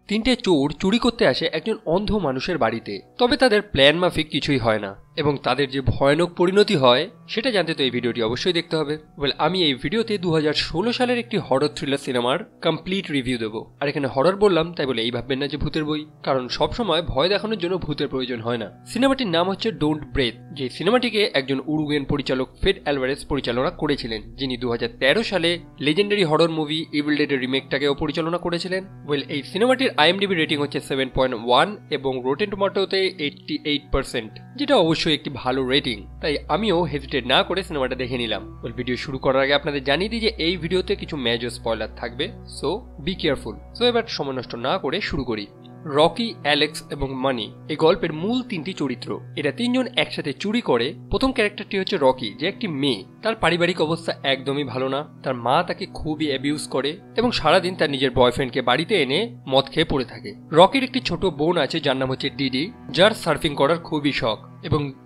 তিনটে চোর চুরি করতে আসে একজন অন্ধ মানুষের বাড়িতে, তবে তাদের প্ল্যান মাফিক কিছুই হয় না এবং তাদের যে ভয়ানক পরিণতি হয় সেটা জানতে তো এই ভিডিওটি অবশ্যই দেখতে হবে। আমি এই ভিডিওতে 2016 সালের একটি হরর থ্রিলার সিনেমার কমপ্লিট রিভিউ দেবো। আর এখানে হরর বললাম তাই বলে এই ভাববেন না যে ভূতের বই, কারণ সবসময় ভয় দেখানোর জন্য ভূতের প্রয়োজন হয় না। সিনেমাটির নাম হচ্ছে ডোন্ট ব্রেথ, যে সিনেমাটিকে একজন উরুগুয়েন পরিচালক ফেড অ্যালভারেজ পরিচালনা করেছিলেন, যিনি 2013 সালে লেজেন্ডারি হরর মুভি ইভিল ডেডের রিমেকটাকেও পরিচালনা করেছিলেন। এই সিনেমাটির IMDb রেটিং হচ্ছে 7.1 এবং রোটেন টমেটোতে 88%, যেটা অবশ্যই একটি ভালো রেটিং। তাই আমিও হেজিটেট না করে সিনেমাটা দেখে নিলাম। ভিডিও শুরু করার আগে আপনাদের জানিয়ে দিই যে এই ভিডিওতে কিছু মেজর স্পয়লার থাকবে, সো বি কেয়ারফুল। এবার সময় নষ্ট না করে শুরু করি। রকি, অ্যালেক্স এবং মানি এই গল্পের মূল তিনটি চরিত্র। এরা তিনজন একসাথে চুরি করে। প্রথম ক্যারেক্টারটি হচ্ছে রকি, যে একটি মেয়ে। তার পারিবারিক অবস্থা একদমই ভালো না। তার মা তাকে খুবই অ্যাবিউজ করে এবং সারাদিন তার নিজের বয়ফ্রেন্ডকে বাড়িতে এনে মদ খেয়ে পড়ে থাকে। রকির একটি ছোট বোন আছে যার নাম হচ্ছে ডিডি, যার সার্ফিং করার খুবই শখ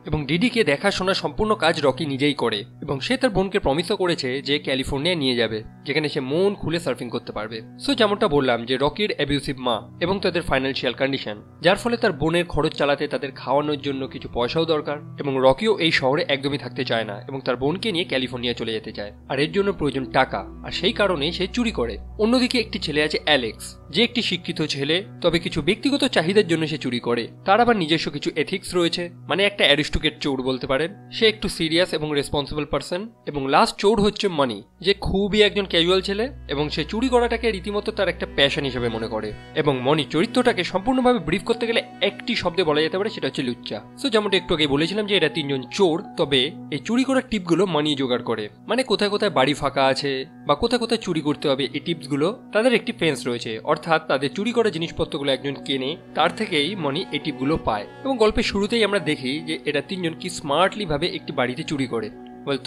এবং ডিডিকে দেখাশোনা সম্পূর্ণ কাজ রকি নিজেই করে এবং সে তার বোনকে প্রমিসও করেছে যে ক্যালিফোর্নিয়া নিয়ে যাবে, যেখানে সে মন খুলে সার্ফিং করতে পারবে। যেমনটা বললাম যে রকির অ্যাবিউসিভ মা এবং তাদের ফাইন্যান্সিয়াল কন্ডিশন, যার ফলে তার বোনের খরচ চালাতে তাদের খাওয়ানোর জন্য কিছু পয়সাও দরকার এবং রকিও এই শহরে একদমই থাকতে চায় না এবং তার বোনকে নিয়ে ক্যালিফোর্নিয়া চলে যেতে চায়, আর এর জন্য প্রয়োজন টাকা, আর সেই কারণে সে চুরি করে। অন্যদিকে একটি ছেলে আছে অ্যালেক্স, যে একটি শিক্ষিত ছেলে, তবে কিছু ব্যক্তিগত চাহিদার জন্য সে চুরি করে। তার আবার নিজস্ব কিছু এথিক্স রয়েছে, মানে একটা অ্যারিস্টোক্রেট চোর বলতে পারেন। সে একটু সিরিয়াস এবং রেসপন্সিবল পারসন। এবং লাস্ট চোর হচ্ছে মানি, যে খুবই একজন ক্যাজুয়াল ছেলে এবং সে চুরি করাটাকে রীতিমতো তার একটা প্যাশন হিসেবে মনে করে। এবং মনি চরিত্রটাকে সম্পূর্ণভাবে ব্রিফ করতে গেলে একটি শব্দে বলা যেতে পারে, সেটা হচ্ছে লুচ্চা। যেমনটা একটু আগে বলেছিলাম যে এরা তিনজন চোর, তবে এই চুরি করার টিপগুলো মানি জোগাড় করে। মানে কোথায় কোথায় বাড়ি ফাঁকা আছে বা কোথায় কোথায় চুরি করতে হবে, এই টিপসগুলো তাদের একটি ফেন্স রয়েছে, অর্থাৎ তাদের চুরি করা জিনিসপত্রগুলো একজন কেনে, তার থেকেই মনি এই টিপগুলো পায়। এবং গল্পের শুরুতেই আমরা দেখি যে এরা তিনজন কি স্মার্টলি ভাবে একটি বাড়িতে চুরি করে।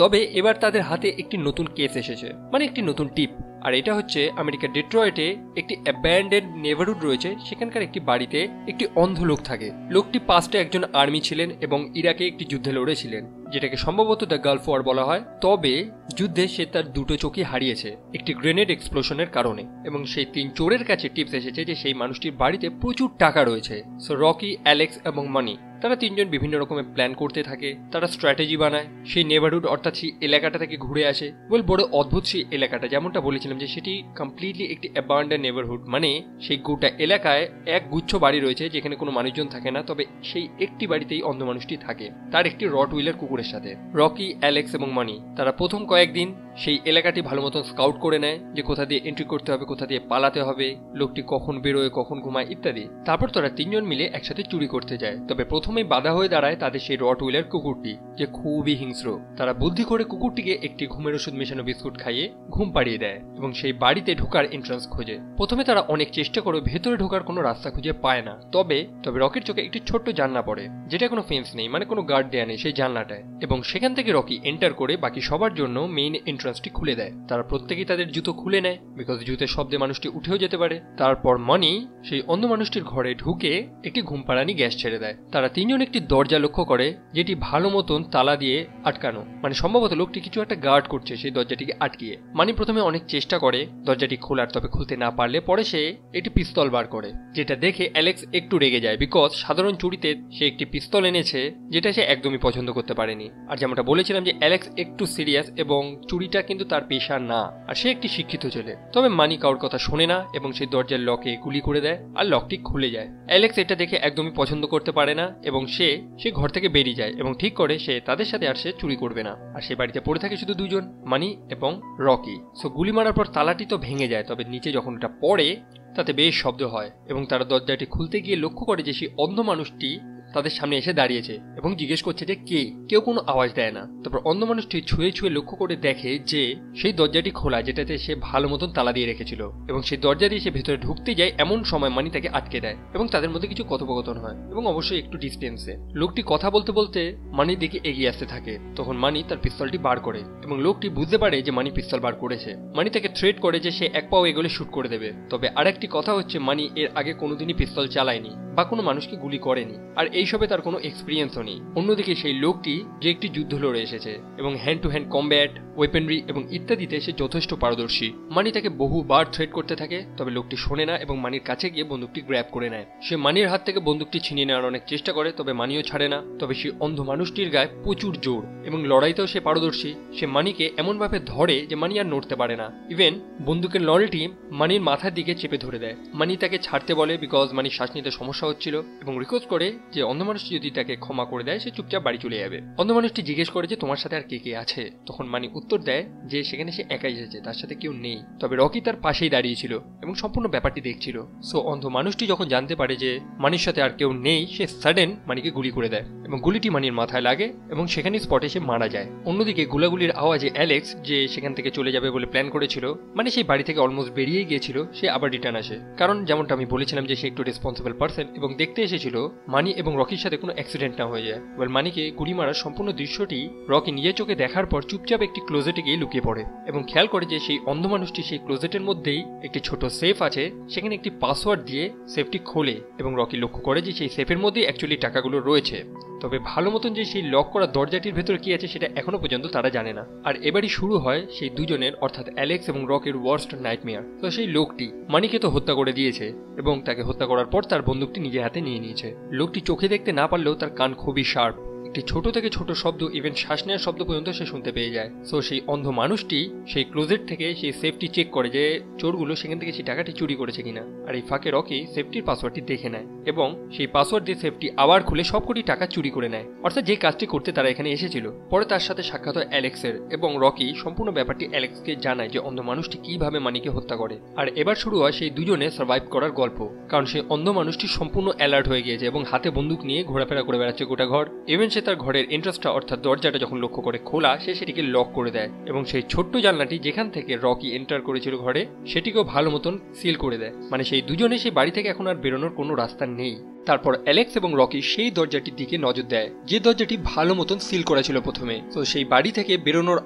তবে এবার তাদের হাতে একটি নতুন কেস এসেছে, মানে একটি নতুন টিপ। আর এটা হচ্ছে আমেরিকার ডেট্রয়েটে একটি অ্যাব্যান্ডেড নেবারহুড রয়েছে, সেখানকার একটি বাড়িতে একটি অন্ধ লোক থাকে। লোকটি পাস্টে একজন আর্মি ছিলেন এবং ইরাকে একটি যুদ্ধে লড়েছিলেন, যেটাকে সম্ভবত দ্য গালফ ওয়ার বলা হয়। তবে যুদ্ধে সে তার দুটো চোখই হারিয়েছে একটি গ্রেনেড এক্সপ্লোশনের কারণে। এবং সেই তিন চোরের কাছে টিপস এসেছে যে সেই মানুষটির বাড়িতে প্রচুর টাকা রয়েছে। রকি, অ্যালেক্স এবং মানি, তারা তিনজন বিভিন্ন রকমের প্ল্যান করতে থাকে। তারা স্ট্র্যাটেজি বানায়, সেই নেবারহুড অর্থাৎ সেই এলাকাটা থেকে ঘুরে আসে। বড় অদ্ভুত সেই এলাকাটা, যেমনটা বলেছিলাম যে সেটি কমপ্লিটলি একটি অ্যাবান্ডেন্ড নেবারহুড, মানে সেই গোটা এলাকায় এক গুচ্ছ বাড়ি রয়েছে যেখানে কোনো মানুষজন থাকে না, তবে সেই একটি বাড়িতেই অন্ধ মানুষটি থাকে, তার একটি রট হুইলার কুকুরের সাথে। রকি, অ্যালেক্স এবং মানি তারা প্রথম কয়েকদিন সেই এলাকাটি ভালো মতন স্কাউট করে নেয়, যে কোথা দিয়ে এন্ট্রি করতে হবে, কোথা দিয়ে পালাতে হবে, লোকটি কখন বেরোয়, কখন ঘুমায় ইত্যাদি। তারপর তারা তিনজন মিলে একসাথে চুরি করতে যায়। তবে প্রথমেই বাধা হয়ে দাঁড়ায় তাদের সেই রট হুইলার কুকুরটি, যে খুবই হিংস্র। তারা বুদ্ধি করে কুকুরটিকে একটি ঘুমের ওষুধ মেশানো বিস্কুট খাইয়ে ঘুম পাড়িয়ে দেয় এবং সেই বাড়িতে ঢোকার এন্ট্রান্স খোঁজে। প্রথমে তারা অনেক চেষ্টা করে ভেতরে ঢোকার কোনো রাস্তা খুঁজে পায় না। তবে রকির চোখে একটি ছোট্ট জানলা পড়ে, যেটা কোনো ফেন্স নেই, মানে কোনো গার্ড দেয়া নেই সেই জানলাটায়। এবং সেখান থেকে রকি এন্টার করে বাকি সবার জন্য মেইন এন্ট্রান্সটি খুলে দেয়। তারা প্রত্যেকেই তাদের জুতো খুলে নেয়, বিকজ জুতের শব্দে মানুষটি উঠেও যেতে পারে। তারপর মানি সেই অন্ধ মানুষটির ঘরে ঢুকে একটি ঘুম পাড়ানি গ্যাস ছেড়ে দেয়। তারা তিনজন একটি দরজা লক্ষ্য করে, যেটি ভালো মতন তালা দিয়ে আটকানো, মানে সম্ভবত লোকটি কিছু একটা গার্ড করছে সেই দরজাটিকে আটকিয়ে। মানি প্রথমে অনেক চেষ্টা করে দরজাটি খোলার, তবে খুলতে না পারলে পরে সে একটি পিস্তল বার করে, যেটা দেখে অ্যালেক্স একটু রেগে যায়, বিকজ সাধারণ চুরিতে সে একটি পিস্তল এনেছে, যেটা সে একদমই পছন্দ করতে পারেনি। আর যেমনটা বলেছিলাম যে অ্যালেক্স একটু সিরিয়াস এবং চুরিটা কিন্তু তার পেশা না, আর সে একটি শিক্ষিত ছেলে। তবে মানি কারোর কথা শোনে না এবং সেই দরজার লকে গুলি করে দেয় আর লকটি খুলে যায়। অ্যালেক্স এটা দেখে একদমই পছন্দ করতে পারে না এবং সে ঘর থেকে বেরিয়ে যায় এবং ঠিক করে সে তাদের সাথে আর সে চুরি করবে না। আর সে বাড়িতে পড়ে থাকে শুধু দুজন, মানি এবং রকি। গুলি মারার পর তালাটি তো ভেঙে যায়, তবে নিচে যখন এটা পড়ে তাতে বেশ শব্দ হয় এবং তারা দরজাটি খুলতে গিয়ে লক্ষ্য করে যে সেই অন্ধ মানুষটি তাদের সামনে এসে দাঁড়িয়েছে এবং জিজ্ঞেস করছে যে কে। কেউ কোনো আওয়াজ দেয় না। তারপর অন্ধ মানুষটি ছুঁয়ে ছুঁয়ে লক্ষ্য করে দেখে যে সেই দরজাটি খোলা, যেটাতে সে ভালো মতন তালা দিয়ে রেখেছিল। এবং সেই দরজা দিয়ে সে ভেতরে ঢুকতে যায়, এমন সময় মানি তাকে আটকে দেয় এবং তাদের মধ্যে কিছু কথোপকথন হয় এবং অবশ্যই একটু ডিস্টেন্সে। লোকটি কথা বলতে বলতে মানির দিকে এগিয়ে আসতে থাকে। তখন মানি তার পিস্তলটি বার করে এবং লোকটি বুঝতে পারে যে মানি পিস্তল বার করেছে। মানি তাকে থ্রেট করে যে সে এক পাও এগোলে শুট করে দেবে। তবে আরেকটি কথা হচ্ছে, মানি এর আগে কোনোদিনই পিস্তল চালায়নি বা কোনো মানুষকে গুলি করেনি। আর এইসবে তার কোনো এক্সপিরিয়েন্সও নেই। অন্যদিকে সেই লোকটি যে একটি যুদ্ধ লড়ে এসেছে এবং হ্যান্ড টু হ্যান্ড কম্ব্যাট, ওয়েপেনরি এবং ইত্যাদিতে সে যথেষ্ট পারদর্শী। মানি তাকে বহুবার থ্রেট করতে থাকে, তবে লোকটি শোনে না এবং মানির কাছে গিয়ে বন্দুকটি গ্র্যাব করে নেয়। সে মানির হাত থেকে বন্দুকটি ছিনিয়ে নেওয়ার অনেক চেষ্টা করে, তবে মানিও ছাড়ে না। তবে সেই অন্ধ মানুষটির গায়ে প্রচুর জোর এবং লড়াইতেও সে পারদর্শী। সে মানিকে এমনভাবে ধরে যে মানি আর নড়তে পারে না। ইভেন বন্দুকের নলটি মানির মাথার দিকে চেপে ধরে দেয়। মানি তাকে ছাড়তে বলে বিকজ মানির শ্বাস নিতে সমস্যা হচ্ছিল এবং রিকোয়েস্ট করে যে অন্ধ মানুষটি যদি তাকে ক্ষমা করে দেয় সে চুপচাপ বাড়ি চলে যাবে। অন্ধ মানুষটি জিজ্ঞেস করে যে তোমার সাথে আর কে কে আছে। তখন মানি উত্তর দেয় যে সেখানে সে একাই এসেছে, তার সাথে কেউ নেই। তবে রকি তার পাশেই দাঁড়িয়েছিল এবং সম্পূর্ণ ব্যাপারটি দেখছিল। সো অন্ধ মানুষটি যখন জানতে পারে যে মানির সাথে আর কেউ নেই, সে সাডেন মানিকে গুলি করে দেয় এবং গুলিটি মানির মাথায় লাগে এবং সেখানে স্পটে সে মারা যায়। অন্যদিকে গুলাগুলির আওয়াজে অ্যালেক্স, যে সেখান থেকে চলে যাবে বলে প্ল্যান করেছিল, মানে সেই বাড়ি থেকে অলমোস্ট বেরিয়ে গিয়েছিল, সে আবার রিটার্ন আসে। কারণ যেমনটা আমি বলেছিলাম যে সে একটু রেসপন্সিবল পার্সন এবং দেখতে এসেছিল মানি এবং রকির সাথে কোনো অ্যাক্সিডেন্ট না হয়ে যায়। এবার মানিকে গুলি মারার সম্পূর্ণ দৃশ্যটি রকি নিজের চোখে দেখার পর চুপচাপ একটি ক্লোজেটে গিয়ে লুকিয়ে পড়ে এবং খেয়াল করে যে সেই অন্ধ মানুষটি সেই ক্লোজেটের মধ্যেই একটি ছোট সেফ আছে, সেখানে একটি পাসওয়ার্ড দিয়ে সেফটি খোলে এবং রকি লক্ষ্য করে যে সেই সেফের মধ্যেই অ্যাকচুয়ালি টাকাগুলো রয়েছে। তবে ভালো মতন যে সেই লক করা দরজাটির ভেতরে কি আছে সেটা এখনো পর্যন্ত তারা জানে না। আর এবারই শুরু হয় সেই দুজনের, অর্থাৎ অ্যালেক্স এবং রকের ওয়ার্স্ট নাইটমেয়ার। তো সেই লোকটি মানিকে তো হত্যা করে দিয়েছে এবং তাকে হত্যা করার পর তার বন্দুকটি নিজের হাতে নিয়ে নিয়েছে। লোকটি চোখে দেখতে না পারলেও তার কান খুবই শার্প, একটি ছোট থেকে ছোট শব্দ, ইভেন শ্বাস নেওয়ার শব্দ পর্যন্ত সে শুনতে পেয়ে যায়। সো সেই অন্ধ মানুষটি সেই ক্লোজেট থেকে সেই সেফটি চেক করে যে চোরগুলো সেখান থেকে সেই টাকাটি চুরি করেছে কিনা। আর এই ফাঁকে রকি সেফটির পাসওয়ার্ডটি দেখে নেয় এবং সেই পাসওয়ার্ড দিয়ে সেফটি আবার খুলে সবকটি টাকা চুরি করে নেয়, অর্থাৎ যে কাজটি করতে তারা এখানে এসেছিল। পরে তার সাথে সাক্ষাৎ হয় অ্যালেক্সের এবং রকি সম্পূর্ণ ব্যাপারটি অ্যালেক্সকে জানায় যে অন্ধ মানুষটি কিভাবে মানিকে হত্যা করে। আর এবার শুরু হয় সেই দুজনে সার্ভাইভ করার গল্প, কারণ সেই অন্ধ মানুষটি সম্পূর্ণ অ্যালার্ট হয়ে গিয়েছে এবং হাতে বন্দুক নিয়ে ঘোরাফেরা করে বেড়াচ্ছে গোটা ঘর। ইভেন সে তার ঘরের এন্ট্রান্সটা অর্থাৎ দরজাটা যখন লক্ষ্য করে খোলা, সে সেটিকে লক করে দেয় এবং সেই ছোট্ট জানলাটি যেখান থেকে রকি এন্টার করেছিল ঘরে, সেটিকেও ভালো মতন সিল করে দেয়। মানে সেই দুজনে সেই বাড়ি থেকে এখন আর বেরোনোর কোনো রাস্তা নেই। তারপর অ্যালেক্স এবং রকি সেই দরজাটির দিকে নজর দেয় যে দরজাটি ভালো মতন সিল করা ছিল প্রথমে। তো সেই বাড়ি থেকে বেরোনোর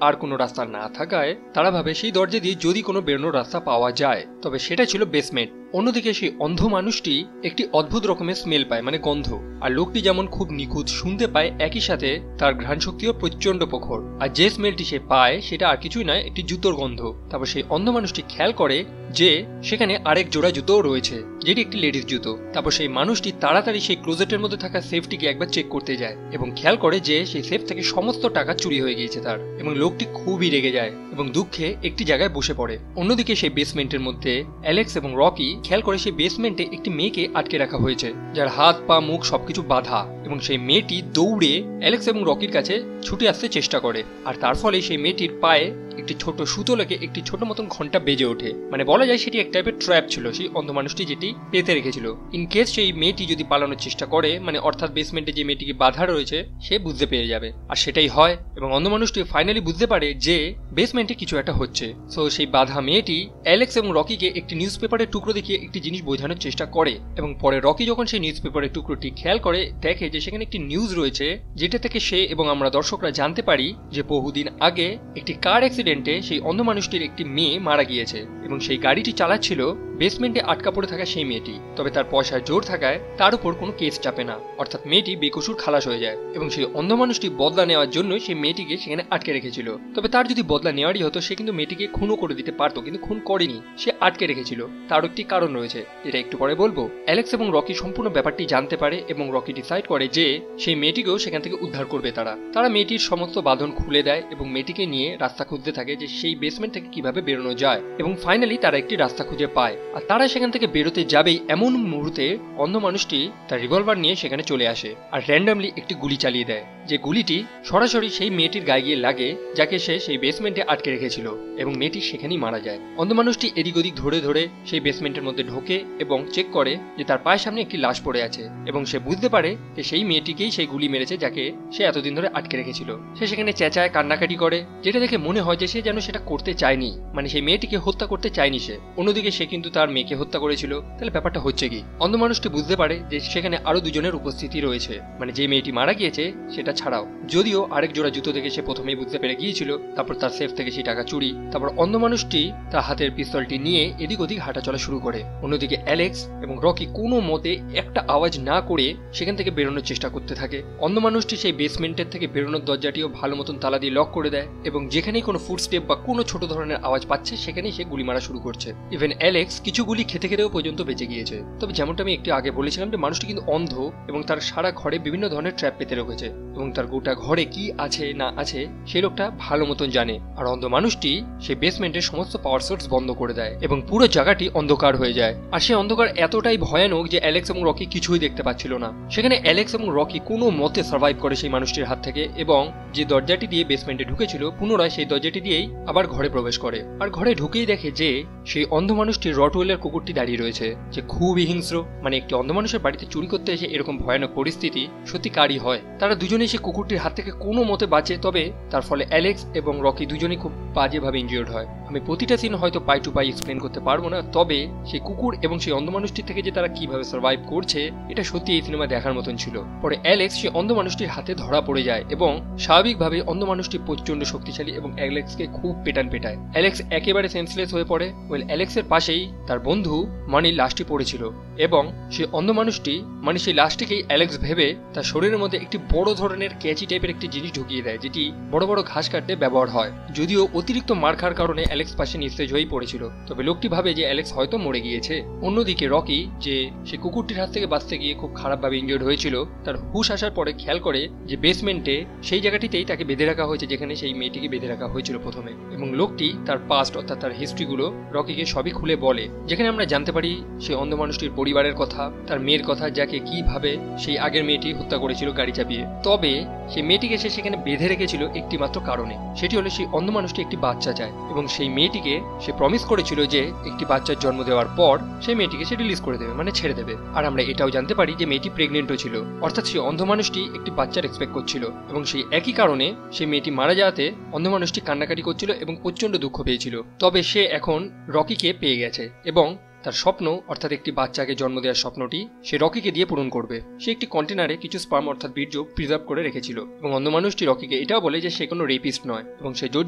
আর কোনো রাস্তা না থাকায় তারা ভাবে সেই দরজা দিয়ে যদি কোনো বেরোনোর রাস্তা পাওয়া যায়, তবে সেটা ছিল বেসমেন্ট। অন্যদিকে সেই অন্ধ মানুষটি একটি অদ্ভুত রকমের স্মেল পায়, মানে গন্ধ। আর লোকটি যেমন খুব নিখুঁত শুনতে পায়, একই সাথে তার ঘ্রাণ শক্তিও প্রচন্ড প্রখর। আর যে স্মেলটি সে পায় সেটা আর কিছুই নয়, একটি জুতোর গন্ধ। তারপর সেই অন্ধ মানুষটি খেয়াল করে যে সেখানে আরেক জোড়া জুতোও রয়েছে, যেটি একটি লেডিস জুতো। তারপর সেই মানুষটি তাড়াতাড়ি সেই ক্লোজেটের মধ্যে থাকা সেফটিকে একবার চেক করতে যায় এবং খেয়াল করে যে সেই সেফ থেকে সমস্ত টাকা চুরি হয়ে গিয়েছে তার, এবং লোকটি খুবই রেগে যায় এবং দুঃখে একটি জায়গায় বসে পড়ে। অন্যদিকে সেই বেসমেন্টের মধ্যে অ্যালেক্স এবং রকি খেয়াল করে সেই বেসমেন্টে একটি মেয়েকে আটকে রাখা হয়েছে, যার হাত পা মুখ সবকিছু বাঁধা, এবং সেই মেয়েটি দৌড়ে অ্যালেক্স এবং রকির কাছে ছুটে আসতে চেষ্টা করে। আর তার ফলে সেই মেয়েটির পায়ে একটি ছোট সুতো লেগে একটি ছোট মতন ঘন্টা বেজে ওঠে। মানে বলা যায় সেটি এক টাইপের ট্র্যাপ ছিল সেই অন্ধ মানুষটি যেটি পেতে রেখেছিল। ইন কেস সেই মেয়েটি যদি পালানোর চেষ্টা করে, মানে অর্থাৎ বেসমেন্টে যে মেয়েটিকে বাধা রয়েছে সে বুঝতে পেরে যাবে। আর সেটাই হয় এবং অন্ধ মানুষটি ফাইনালি বুঝতে পারে যে বেসমেন্টে কিছু একটা হচ্ছে। সো সেই বাধা মেয়েটি অ্যালেক্স এবং রকিকে একটি নিউজ পেপারের টুকরো দেখিয়ে একটি জিনিস বোঝানোর চেষ্টা করে, এবং পরে রকি যখন সেই নিউজ পেপারের টুকরোটি খেয়াল করে দেখে যে সেখানে একটি নিউজ রয়েছে, যেটা থেকে সে এবং আমরা দর্শকরা জানতে পারি যে বহুদিন আগে একটি কার অ্যাক্সিডেন্টে সেই অন্ধ মানুষটির একটি মেয়ে মারা গিয়েছে এবং সেই গাড়িটি চালাচ্ছিল বেসমেন্টে আটকা পড়ে থাকা সেই মেয়েটি। তবে তার পয়সার জোর থাকায় তার উপর কোনো কেস চাপে না, অর্থাৎ মেয়েটি বেকসুর খালাস হয়ে যায় এবং সেই অন্ধ মানুষটি বদলা নেওয়ার জন্য সেই মেয়েটিকে সেখানে আটকে রেখেছিল। তবে তার যদি বদলা নেওয়ারই হতো সে কিন্তু মেয়েটিকে খুনও করে দিতে পারতো, কিন্তু খুন করেনি, সে আটকে রেখেছিল। তার একটি কারণ রয়েছে, এটা একটু পরে বলবো। অ্যালেক্স এবং রকি সম্পূর্ণ ব্যাপারটি জানতে পারে এবং রকি ডিসাইড করে যে সেই মেয়েটিকেও সেখান থেকে উদ্ধার করবে। তারা মেয়েটির সমস্ত বাঁধন খুলে দেয় এবং মেয়েটিকে নিয়ে রাস্তা খুঁজতে থাকে যে সেই বেসমেন্ট থেকে কিভাবে বেরোনো যায়, এবং ফাইনালি তারা একটি রাস্তা খুঁজে পায়। আর তারা সেখান থেকে বেরোতে যাবেই এমন মুহূর্তে অন্ধ মানুষটি তার রিভলভার নিয়ে সেখানে চলে আসে আর র্যান্ডামলি একটি গুলি চালিয়ে দেয়, যে গুলিটি সরাসরি সেই মেয়েটির গায়ে গিয়ে লাগে, যাকে সে সেই বেসমেন্টে আটকে রেখেছিল, এবং মেয়েটি সেখানেই মারা যায়। অন্ধ মানুষটি এদিক ওদিক ধরে ধরে সেই বেসমেন্টের মধ্যে ঢোকে এবং চেক করে যে তার পায়ের সামনে একটি লাশ পড়ে আছে, এবং সে বুঝতে পারে যে সেই মেয়েটিকেই সেই গুলি মেরেছে যাকে সে এতদিন ধরে আটকে রেখেছিল। সে সেখানে চেঁচায়, কান্নাকাটি করে, যেটা দেখে মনে হয় যে সে যেন সেটা করতে চায়নি, মানে সেই মেয়েটিকে হত্যা করতে চায়নি সে। অন্যদিকে সে কিন্তু তার মেয়েকে হত্যা করেছিল। তাহলে ব্যাপারটা হচ্ছে কি? অন্ধ মানুষটি বুঝতে পারে যে সেখানে আরো দুজনের উপস্থিতি রয়েছে, মানে যে মেয়েটি মারা গিয়েছে সেটা ছাড়াও। যদিও আরেক জোড়া জুতো দেখে সে প্রথমেই বুঝতে পেরে গিয়েছিল, তারপর তার সেফ থেকে সেই টাকা চুরি। তারপর অন্ধ মানুষটি তার হাতের পিস্তলটি নিয়ে এদিক ওদিক হাঁটা চলা শুরু করে। অন্যদিকে অ্যালেক্স এবং রকি কোনো মতে একটা আওয়াজ না করে সেখান থেকে বেরোনোর চেষ্টা করতে থাকে। অন্ধ মানুষটি সেই বেসমেন্টের থেকে বেরোনোর দরজাটিও ভালো মতন তালা দিয়ে লক করে দেয় এবং যেখানেই কোনো ফুটস্টেপ বা কোনো ছোট ধরনের আওয়াজ পাচ্ছে সেখানেই সে গুলি মারা শুরু করছে। ইভেন অ্যালেক্স কিছু গুলি খেতে খেতেও পর্যন্ত বেঁচে গিয়েছে। তবে যেমনটা আমি একটু আগে বলেছিলাম যে মানুষটি কিন্তু অন্ধ এবং তার সারা ঘরে বিভিন্ন ধরনের ট্র্যাপ পেতে রেখেছে এবং তার গোটা ঘরে কি আছে না আছে সেই লোকটা ভালো মতন জানে। আর অন্ধ মানুষটি সেই বেসমেন্টের সমস্ত পাওয়ার সোর্স বন্ধ করে দেয় এবং পুরো জায়গাটি অন্ধকার হয়ে যায়। আর সেই অন্ধকার এতটাই ভয়ানক যে অ্যালেক্স এবং রকি কিছুই দেখতে পাচ্ছিল না। সেখানে অ্যালেক্স এবং রকি কোনো মতে সার্ভাইভ করে সেই মানুষটির হাত থেকে এবং যে দরজাটি দিয়ে বেসমেন্টে ঢুকেছিল পুনরায় সেই দরজাটি দিয়েই আবার ঘরে প্রবেশ করে। আর ঘরে ঢুকেই দেখে যে সেই অন্ধ মানুষটির রটওয়েলের কুকুরটি দাঁড়িয়ে রয়েছে, যে খুবই হিংস্র। মানে একটি অন্ধ মানুষের বাড়িতে চুরি করতে এসে এরকম ভয়ানক পরিস্থিতি সত্যি কারই হয়। তারা দুজনেই সেই কুকুরটির হাত থেকে কোনো মতে বাঁচে, তবে তার ফলে অ্যালেক্স এবং রকি দুজনেই খুব বাজেভাবে ইনজিওর্ড হয়। আমি প্রতিটা সিন হয়তো পাই টু পাই এক্সপ্লেন করতে পারবো না, তবে সেই কুকুর এবং সেই অন্ধ মানুষটির থেকে যে তারা কিভাবে সার্ভাইভ করছে এটা সত্যি এই সিনেমা দেখার মতন ছিল। পরে অ্যালেক্স সেই অন্ধ মানুষটির হাতে ধরা পড়ে যায় এবং স্বাভাবিকভাবে অন্ধ মানুষটি প্রচন্ড শক্তিশালী এবং অ্যালেক্সকে খুব পেটায়। অ্যালেক্স একেবারে সেন্সলেস হয়ে পড়ে। অ্যালেক্সের পাশেই তার বন্ধু মানির লাশটি পড়েছিল এবং সেই অন্ধ মানুষটি মানে সেই লাশটিকেই অ্যালেক্স ভেবে তার শরীরের মধ্যে একটি বড় ধরনের ক্যাচি টাইপের একটি জিনিস ঢুকিয়ে দেয়, যেটি বড় বড় ঘাস কাটতে ব্যবহার হয়। যদিও অতিরিক্ত মার খাওয়ার কারণে অ্যালেক্স পাশে নিস্তেজ হয়েই পড়েছিল, তবে লোকটি ভাবে যে অ্যালেক্স হয়তো মরে গিয়েছে। অন্যদিকে রকি, যে সে কুকুরটির হাত থেকে বাঁচতে গিয়ে খুব খারাপভাবে ইনজিওর্ড হয়েছিল, তার হুশ আসার পরে খেয়াল করে যে বেসমেন্টে সেই জায়গাটিতেই তাকে বেঁধে রাখা হয়েছে যেখানে সেই মেয়েটিকে বেঁধে রাখা হয়েছিল প্রথমে। এবং লোকটি তার পাস্ট অর্থাৎ তার হিস্ট্রিগুলো রকিকে সবই খুলে বলে, যেখানে আমরা জানতে পারি সেই অন্ধ মানুষটির পরিবারের কথা, তার মেয়ের কথা, যাকে কিভাবে সেই আগের মেয়েটি হত্যা করেছিল গাড়ি চাপিয়ে। তবে সেই মেয়েটিকে সে সেখানে বেঁধে রেখেছিল একটি মাত্র কারণে, সেটি হলো সেই অন্ধ মানুষটি একটি বাচ্চা চায় এবং সেই মেয়েটিকে সে প্রমিস করেছিল যে একটি বাচ্চার জন্ম দেওয়ার পর সেই মেয়েটিকে সে রিলিজ করে দেবে, মানে ছেড়ে দেবে। আর আমরা এটাও জানতে পারি যে মেয়েটি প্রেগনেন্টও ছিল, অর্থাৎ সেই অন্ধ মানুষটি একটি বাচ্চার এক্সপেক্ট করছিল এবং সেই একই কারণে সেই মেয়েটি মারা যাওয়াতে অন্ধ মানুষটি কান্নাকাটি করছিল এবং প্রচন্ড দুঃখ পেয়েছিল। তবে সে এখন রকিকে পেয়ে গেছে এবং তার স্বপ্ন অর্থাৎ একটি বাচ্চাকে জন্ম দেওয়ার স্বপ্নটি সে রকিকে দিয়ে পূরণ করবে। সে একটি কন্টেনারে কিছু স্পার্ম অর্থাৎ বীর্য প্রিজার্ভ করে রেখেছিল এবং অন্ধ মানুষটি রকিকে এটাও বলে যে সে কোনো রেপিস্ট নয় এবং সে জোর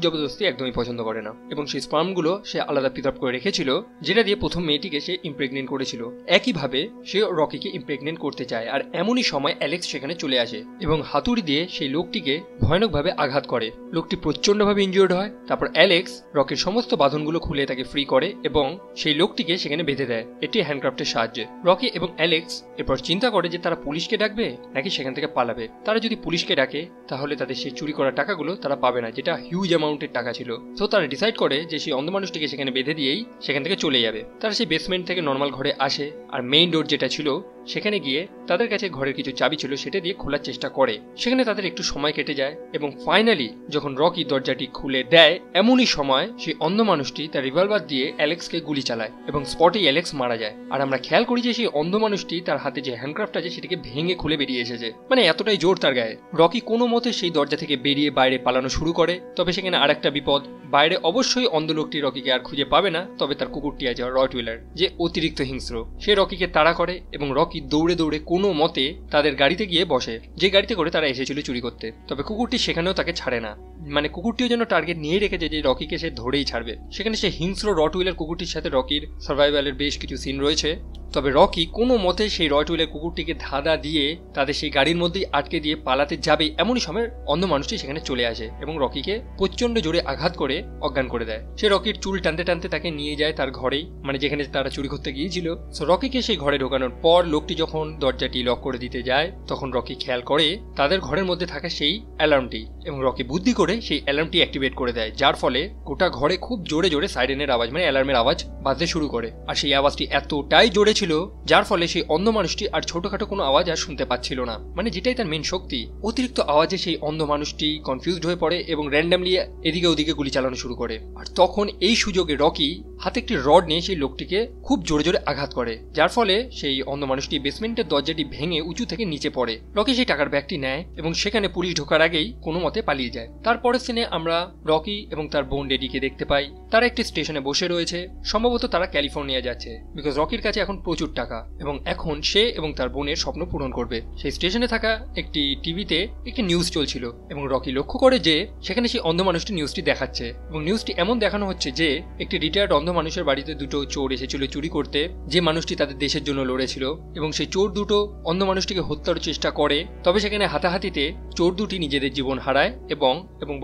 জবরদস্তি একদমই পছন্দ করে না এবং সেই স্পার্মগুলো সে আলাদা প্রিজার্ভ করে রেখেছিল, যেটা দিয়ে প্রথম মেয়েটিকে সে ইমপ্রেগনেন্ট করেছিল। একইভাবে সে রকিকে ইমপ্রেগনেন্ট করতে চায়। আর এমনই সময় অ্যালেক্স সেখানে চলে আসে এবং হাতুড়ি দিয়ে সেই লোকটিকে ভয়ানকভাবে আঘাত করে। লোকটি প্রচন্ডভাবে ইনজিওর্ড হয়। তারপর অ্যালেক্স রকির সমস্ত বাঁধনগুলো খুলে তাকে ফ্রি করে এবং সেই লোকটিকে সেখানে বেঁধে দেয় এটি হ্যান্ডক্রাফটের সাহায্যে। রকি এবং অ্যালেক্স এরপর চিন্তা করে যে তারা পুলিশকে ডাকবে নাকি সেখান থেকে পালাবে। তারা যদি পুলিশকে ডাকে তাহলে তাদের সেই চুরি করা টাকাগুলো তারা পাবে না, যেটা হিউজ অ্যামাউন্টের টাকা ছিল। তো তারা ডিসাইড করে যে সেই অন্ধ মানুষটিকে সেখানে বেঁধে দিয়েই সেখান থেকে চলে যাবে। তারা সেই বেসমেন্ট থেকে নর্মাল ঘরে আসে আর মেইন ডোর যেটা ছিল সেখানে গিয়ে তাদের কাছে ঘরের কিছু চাবি ছিল সেটা দিয়ে খোলার চেষ্টা করে। সেখানে তাদের একটু সময় কেটে যায় এবং ফাইনালি যখন রকি দরজাটি খুলে দেয় এমনই সময় সেই অন্ধ মানুষটি তার রিভলভার দিয়ে অ্যালেক্সকে গুলি চালায় এবং স্পটেই অ্যালেক্স মারা যায়। আর আমরা খেয়াল করি যে সেই অন্ধ মানুষটি তার হাতে যে হ্যান্ডক্রাফট আছে সেটাকে ভেঙে খুলে বেরিয়ে এসেছে, মানে এতটাই জোর তার গায়ে। রকি কোনো মতে সেই দরজা থেকে বেরিয়ে বাইরে পালানো শুরু করে। তবে সেখানে আরেকটা বিপদ, বাইরে অবশ্যই অন্ধ লোকটি রকিকে আর খুঁজে পাবে না, তবে তার কুকুরটি আছে রটওয়েলার, যে অতিরিক্ত হিংস্র। সে রকিকে তাড়া করে এবং রকি দৌড়ে দৌড়ে কোনো মতে তাদের গাড়িতে গিয়ে বসে, যে গাড়িতে করে তারা এসেছিল চুরি করতে। তবে কুকুরটি সেখানেও তাকে ছাড়ে না, মানে কুকুরটিও যেন টার্গেট নিয়ে রেখেছে যে রকিকে সে ধরেই ছাড়বে। সেখানে সে হিংস্র রটওয়েলার কুকুরটির সাথে রকির সার্ভাইভালের বেশ কিছু সিন রয়েছে। তবে রকি কোনো মতে সেই রটওয়েলের কুকুরটিকে ধাঁধা দিয়ে তাদের সেই গাড়ির মধ্যেই আটকে দিয়ে পালাতে যাবে এমনই সময় অন্ধ মানুষটি সেখানে চলে আসে এবং রকিকে প্রচন্ড জোরে আঘাত করে অজ্ঞান করে দেয়। সে রকির চুল টানতে টানতে তাকে নিয়ে যায় তার ঘরেই, মানে যেখানে তারা চুরি করতে গিয়েছিল। সো রকিকে সেই ঘরে ঢোকানোর পর লোকটি যখন দরজাটি লক করে দিতে যায় তখন রকি খেয়াল করে তাদের ঘরের মধ্যে থাকা সেই অ্যালার্মটি এবং রকি বুদ্ধি করে সেই অ্যালার্মটি অ্যাক্টিভেট করে দেয়, যার ফলে গোটা ঘরে খুব জোরে জোরে সাইরেনের আওয়াজ মানে অ্যালার্মের আওয়াজ বাজতে শুরু করে। আর সেই আওয়াজটি এতটাই জোরে ছিল যার ফলে সেই অন্ধ মানুষটি আর ছোটখাটো কোনো আওয়াজ আর শুনতে পাচ্ছিল না, মানে যেটাই তার মেন শক্তি। অতিরিক্ত আওয়াজে সেই অন্ধ মানুষটি কনফিউজড হয়ে পড়ে এবং র্যান্ডামলি এদিকে ওদিকে গুলি চালানো শুরু করে। আর তখন এই সুযোগে রকি হাতে একটি রড নিয়ে সেই লোকটিকে খুব জোরে জোরে আঘাত করে, যার ফলে সেই অন্ধ মানুষটি বেসমেন্টের দরজাটি ভেঙে উঁচু থেকে নিচে পড়ে। রকি সেই টাকার ব্যাগটি নেয় এবং সেখানে পুলিশ ঢোকার আগেই কোনো মতে পালিয়ে যায়। তারপরের সিনে আমরা রকি এবং তার বোন ডেডিকে দেখতে পাই। তারা একটি স্টেশনে বসে রয়েছে, সম্ভবত তারা ক্যালিফোর্নিয়া যাচ্ছে, বিকজ রকির কাছে এখন প্রচুর টাকা এবং এখন সে এবং তার বোনের স্বপ্ন পূরণ করবে। সেই স্টেশনে থাকা একটি টিভিতে একটি নিউজ চলছিল এবং রকি লক্ষ্য করে যে সেখানে সেই অন্ধ মানুষটি নিউজটি দেখাচ্ছে এবং নিউজটি এমন দেখানো হচ্ছে যে একটি রিটায়ার্ড অন্ধ মানুষের বাড়িতে দুটো চোর এসেছিল চুরি করতে, যে মানুষটি তাদের দেশের জন্য লড়েছিল, এবং সেই চোর দুটো অন্ধ মানুষটিকে হত্যার চেষ্টা করে। তবে সেখানে হাতাহাতিতে চোর দুটি নিজেদের জীবন হারায় এবং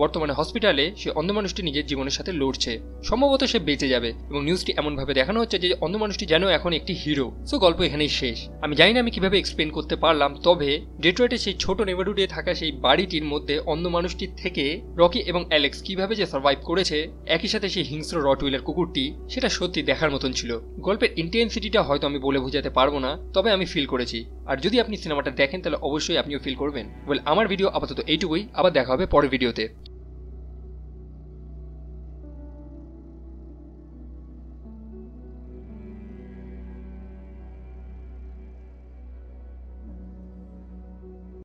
বর্তমানে হসপিটালে সে অন্ধ মানুষটি নিজের জীবনের সাথে লড়ছে। সম্ভবত সে বেঁচে যাবে এবং নিউজটি এমন ভাবে দেখানো হচ্ছে যে অন্ধ মানুষটি যেন এখন একটি হিরো। সো গল্প এখানেই শেষ। আমি জানি না আমি কিভাবে এক্সপ্লেন করতে পারলাম, তবে ডেট্রয়েটের সেই ছোট নেবারহুডে থাকা সেই বাড়িটির মধ্যে অন্ধ মানুষটির থেকে রকি এবং অ্যালেক্স কিভাবে যে সার্ভাইভ করেছে, একই সাথে সেই হিংস্র রটউইলার কুকুরটি, সেটা সত্যি দেখার মতন ছিল। গল্পের ইন্টেন্সিটিটা হয়তো আমি বলে বোঝাতে পারবো না, তবে আমি ফিল করেছি। আর যদি আপনি সিনেমাটা দেখেন তাহলে অবশ্যই আপনিও ফিল করবেন। আমার ভিডিও আপাতত এইটুকুই, আবার দেখা হবে পরের ভিডিওতে।